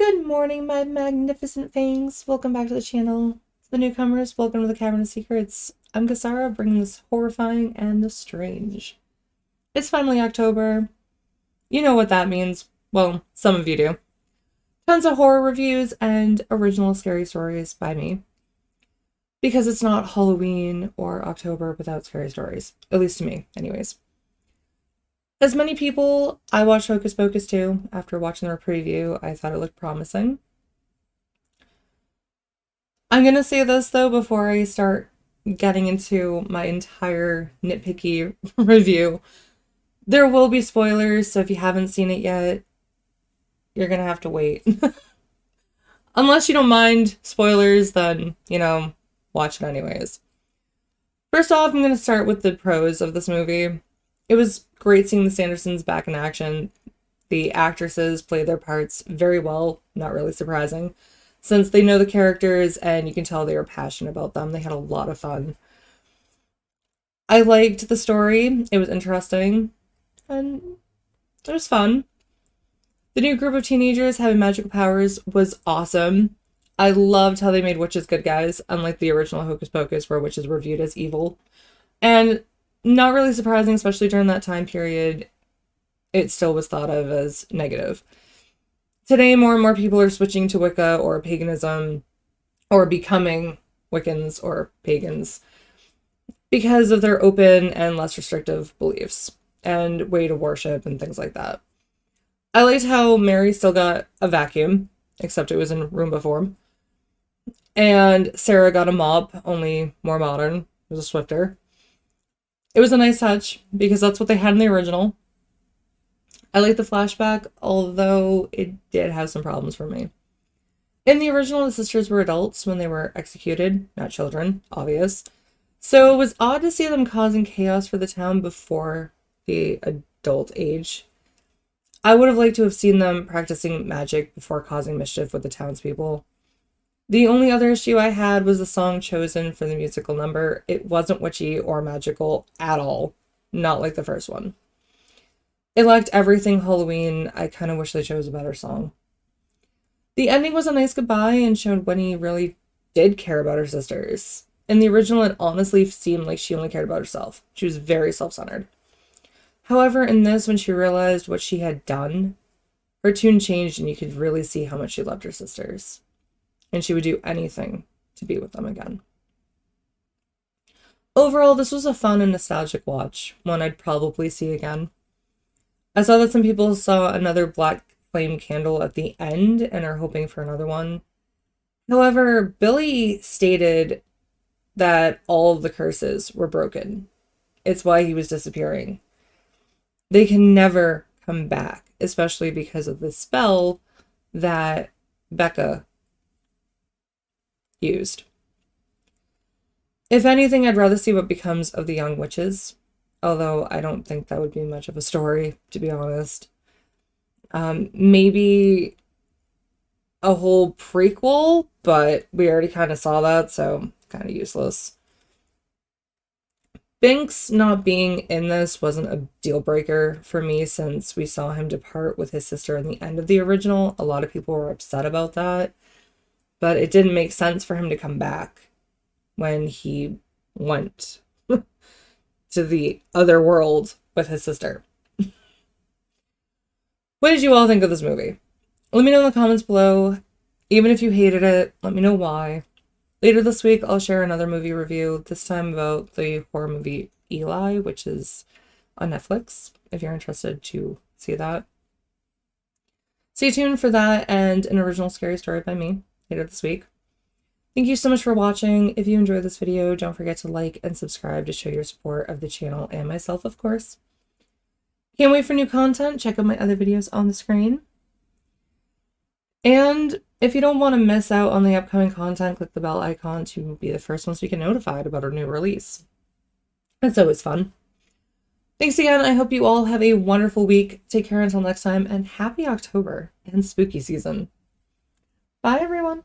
Good morning, my magnificent fangs. Welcome back to the channel. To the newcomers, welcome to the Cavern of Secrets. I'm Kasara, bringing this horrifying and the strange. It's finally October. You know what that means. Well, some of you do. Tons of horror reviews and original scary stories by me. Because it's not Halloween or October without scary stories. At least to me, anyways. As many people, I watched Hocus Pocus too. After watching their preview, I thought it looked promising. I'm gonna say this though before I start getting into my entire nitpicky review. There will be spoilers, so if you haven't seen it yet, you're gonna have to wait. Unless you don't mind spoilers, then, watch it anyways. First off, I'm gonna start with the pros of this movie. It was great seeing the Sandersons back in action. The actresses played their parts very well, not really surprising, since they know the characters and you can tell they were passionate about them. They had a lot of fun. I liked the story. It was interesting and it was fun. The new group of teenagers having magical powers was awesome. I loved how they made witches good guys, unlike the original Hocus Pocus where witches were viewed as evil. And not really surprising, especially during that time period, it still was thought of as negative. Today, more and more people are switching to Wicca or paganism or becoming Wiccans or pagans because of their open and less restrictive beliefs and way to worship and things like that. I liked how Mary still got a vacuum, except it was in Roomba form. And Sarah got a mop, only more modern. It was a Swifter. It was a nice touch, because that's what they had in the original. I like the flashback, although it did have some problems for me. In the original, the sisters were adults when they were executed, not children, obvious. So it was odd to see them causing chaos for the town before the adult age. I would have liked to have seen them practicing magic before causing mischief with the townspeople. The only other issue I had was the song chosen for the musical number. It wasn't witchy or magical at all. Not like the first one. It lacked everything Halloween. I kind of wish they chose a better song. The ending was a nice goodbye and showed Winnie really did care about her sisters. In the original, it honestly seemed like she only cared about herself. She was very self-centered. However, in this, when she realized what she had done, her tune changed and you could really see how much she loved her sisters. And she would do anything to be with them again. Overall, this was a fun and nostalgic watch, one I'd probably see again. I saw that some people saw another black flame candle at the end and are hoping for another one. However, Billy stated that all of the curses were broken. It's why he was disappearing. They can never come back, especially because of the spell that Becca used. If anything, I'd rather see what becomes of the young witches, although I don't think that would be much of a story, to be honest. Maybe a whole prequel, but we already kind of saw that, so kind of useless. Binks not being in this wasn't a deal breaker for me since we saw him depart with his sister in the end of the original. A lot of people were upset about that. But it didn't make sense for him to come back when he went to the other world with his sister. What did you all think of this movie? Let me know in the comments below. Even if you hated it, let me know why. Later this week, I'll share another movie review, this time about the horror movie Eli, which is on Netflix, if you're interested to see that. Stay tuned for that and an original scary story by me later this week. Thank you so much for watching. If you enjoyed this video, don't forget to like and subscribe to show your support of the channel and myself, of course. Can't wait for new content. Check out my other videos on the screen. And if you don't want to miss out on the upcoming content, click the bell icon to be the first ones to get notified about our new release. That's always fun. Thanks again. I hope you all have a wonderful week. Take care until next time, and happy October and spooky season. Bye, everyone.